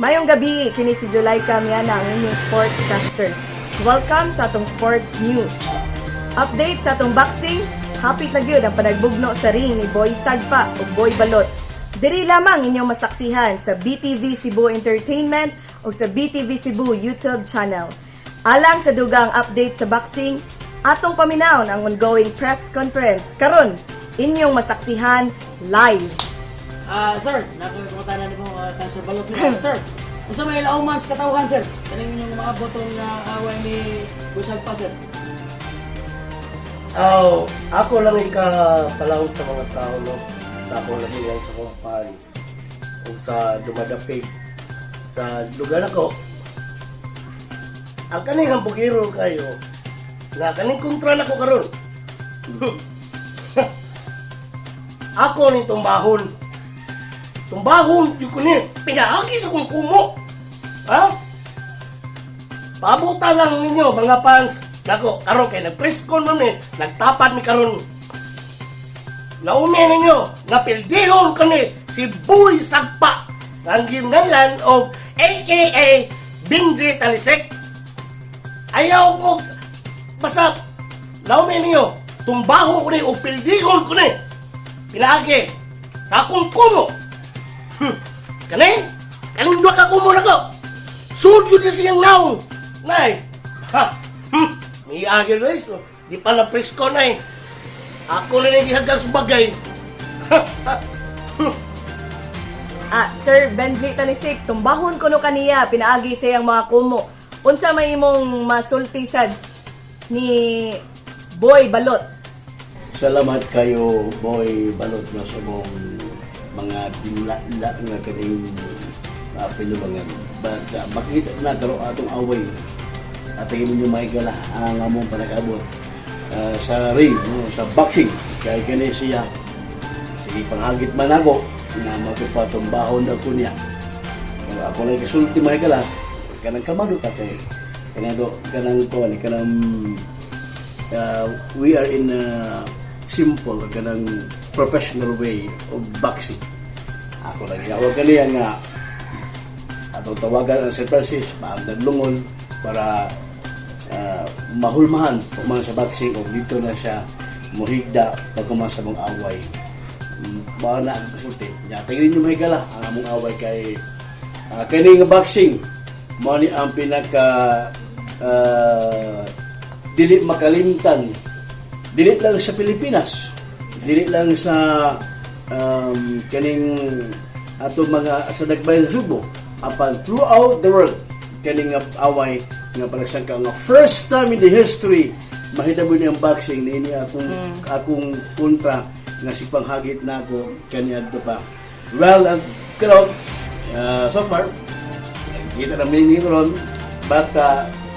Mayong gabi, kini si Julayka Miana, ang inyong sportscaster. Welcome sa atong sports news. Update sa atong boxing, hapit na gyud ang panagbugno sa ring ni Boy Sagpa o Boy Balot. Diri lamang inyong masaksihan sa BTV Cebu Entertainment o sa BTV Cebu YouTube channel. Alang sa dugang update sa boxing, atong paminaw ang ongoing press conference. Karon, inyong masaksihan live. Sir, nakupunta na mo sa balot niya. Sir, kung sa may lauman sa katawhan, sir, kaning yung mga botong na away ni Busag pa, sir. Ako lang ikapalawon sa mga tao, no? Sa ako lang yan sa kumparis o sa dumadapig sa lugar ako. Ang kaning hambugiro kayo na kaning kontra na ko karon. Ako ni tumbahon. Tumbahon, yung kunin, pinaagi sa kong kumo. Ha? Pabuta lang ninyo, mga fans. Nako, karon kay nag-press-con man nagtapat mi karon. Naumi ninyo, napildihon ko ni si Boy Sagpa, ang gingalan o AKA Benji Talisek. Ayaw mo, basta, naumi ninyo, tumbaho ko ni o pildihon ko ni. Pinagi, sa akong kumo. Kaning dua ka kumo na ko. Sudyo na siyang naong. Nay, may agil guys, di pa na presko na Ako na naghihagang subagay. Sir Benji Talisik, tumbahon ko no kaniya, pinaagi sa iyang mga kumo. Unsa may imong masultisan ni Boy Balot? Salamat kayo, Boy Balot, na sa mong mga binla nga kaning pinulangan. Makita na karo atong away at tingin ninyo maigala ang among panag-abot sa ring, no, sa boxing. Kaya kini siya sige panghagit man ako na magpatumbahon na ko niya. Kung ako lang kasulti maigala kanang kalmado ta kay kanang we are in a simple kanang professional way of boxing. Ako lang yawag kaniya nga atong tawagan ang St. Francis maagdag lungon para mahulmahan pag sa boxing o dito na siya muhigda pag sa mong away. Baka na ang kasulti. Tingin nyo mahigala ang among away kay kaning boxing mo ni ang pinaka dili makalimtan, dili lang sa Pilipinas, dili lang sa kaning ato mga sa Dagbayan Subo, apan throughout the world kaning away nga panagsangka nga first time in the history mahitabo ni ang boxing niini akong kontra nga si panghagit nako kaniadto pa. Well, karon so far kita na mini ron but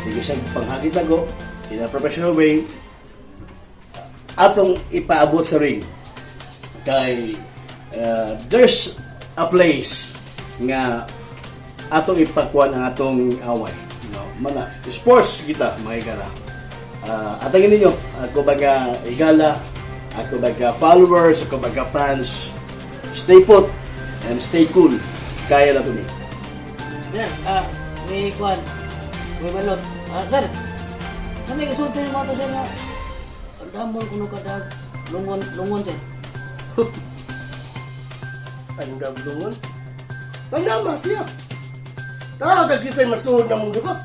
sige siya panghagit nako in a professional way atong ipaabot sa ring kay there's a place nga atong ipakuan ang atong away, mga sports kita mga igala. Atangin ninyo ako baga igala, ako baga followers, ako baga fans, stay put and stay cool, kaya na to ni. Sir, may kwan, may balot. Sir, may kasulti yung mga to, sir, nga ang damol kuno kadag lungon, sir. Andam lungon. Tandama siya. Tara, dagkisay masuhod na mundo ko.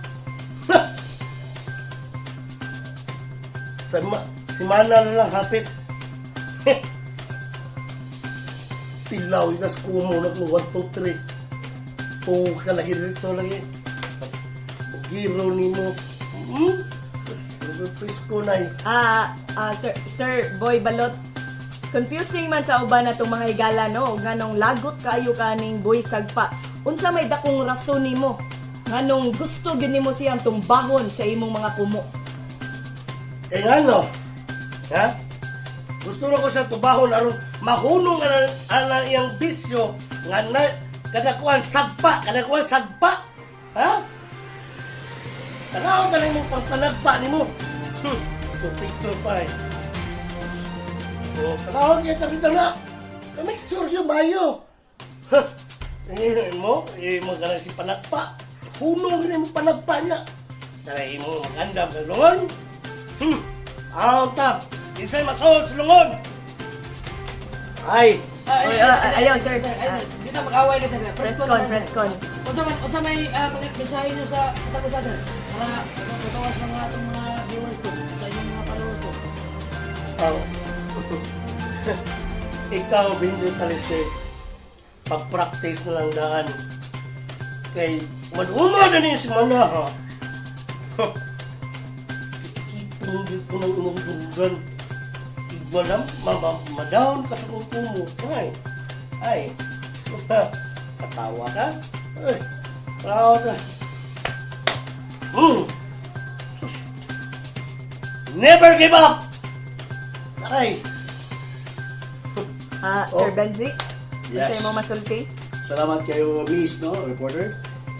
Si Mana na lang hapit. Tilaw, inas kumo na kung 1, 2, 3. Pung kalahirit so lagi. Bugiro ni mo. Presko na Sir Boy Balot, confusing man sa uban na itong mga higala, no? Nganong lagot kayo kaning Boy Sagpa. Unsa may dakong rason nimo nganong gusto gyud nimo siyang tumbahon sa imong mga kumo? Ano? Ha? Gusto na ko siya tubahon aron mahunong ang iyang bisyo nga na kadakuan sagpa. Ha? Tanaw ka na yung pagpanagpa ni mo. Picture pa Tanaw niya tabi na. Make sure yung bayo. mo magana si panagpa. Hunong rin mo panagpa niya. Taray mo magandam sa lungon. Ta. Isay masod sa lungon. Ay. Ayaw, sir. Di na mag-away na sir. Press con. Unsa may mensahe niyo sa katagusan sir? Para matawas ng mga atong mga viewers ko, sa inyong mga followers ko. Ikaw, Benji Talisik, pag-practice na lang daan. Kay, maduma na niya si Mana, ha? Kitong ko ng imong dugan. Igwalam, madawon ka sa kuko mo. Ay, katawa ka? Ay, katawa ka. Never give up! Ay, Sir Benji, Yes. yes. mo masulti? Salamat kayo, Miss, no, reporter,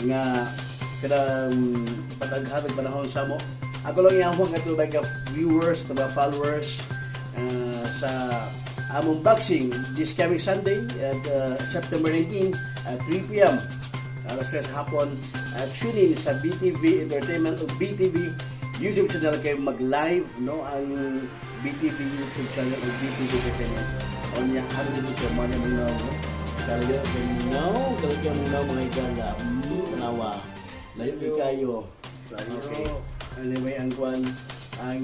nga kanang pataghatag panahon sa mo. Ako lang yung mga katubag ka viewers, mga followers sa among boxing this coming Sunday at September 19 at 3 p.m. Alas 3 sa hapon. Tune in sa BTV Entertainment o BTV YouTube channel kayo mag-live, no, ang BTV YouTube channel o BTV Entertainment. O niya, ano dito siya, mga naminaw, no? Talaga naminaw mga igala. Tanawa. Layo kayo. Okay. Anyway, ang kwan, ang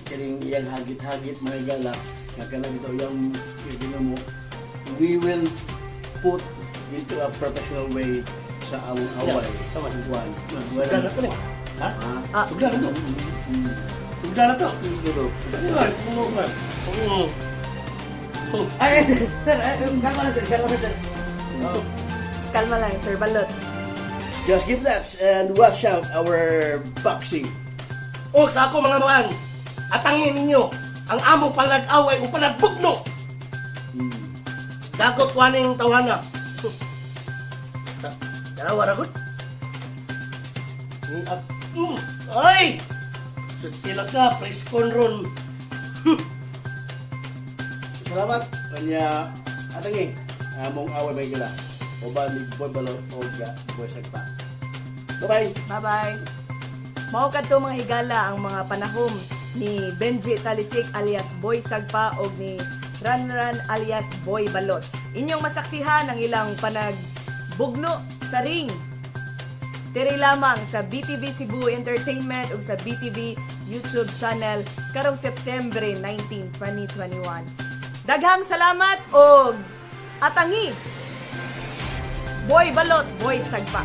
kiring iyang hagit-hagit mga igala, nga ka na dito yung mo, we will put into a professional way sa awang away. Sa mga kwan. Tugda na to ni. Ha? Tugda na to. Tugda na to. Ay, sir, kalma na sir. Kalma lang, Sir Balot. Just give that and watch out our boxing. O sa ako mga fans, atangin ninyo ang amo palag-away o palagbugno. Dagot waning tawana. Dalawa ragot. Ay! Sutila ka, preskon ron. Salamat. Kanya, atangi, among away may gila. O ba ni Boy Balot o Boy Sagpa. Bye-bye. Bye-bye. Mao kadto mga higala ang mga panahom ni Benji Talisik alias Boy Sagpa o ni Ranran alias Boy Balot. Inyong masaksihan ang ilang panagbugno sa ring. Diri lamang sa BTV Cebu Entertainment ug sa BTV YouTube channel karong September 19, 2021. Daghang salamat og atangi Boy Balot, Boy Sagpa.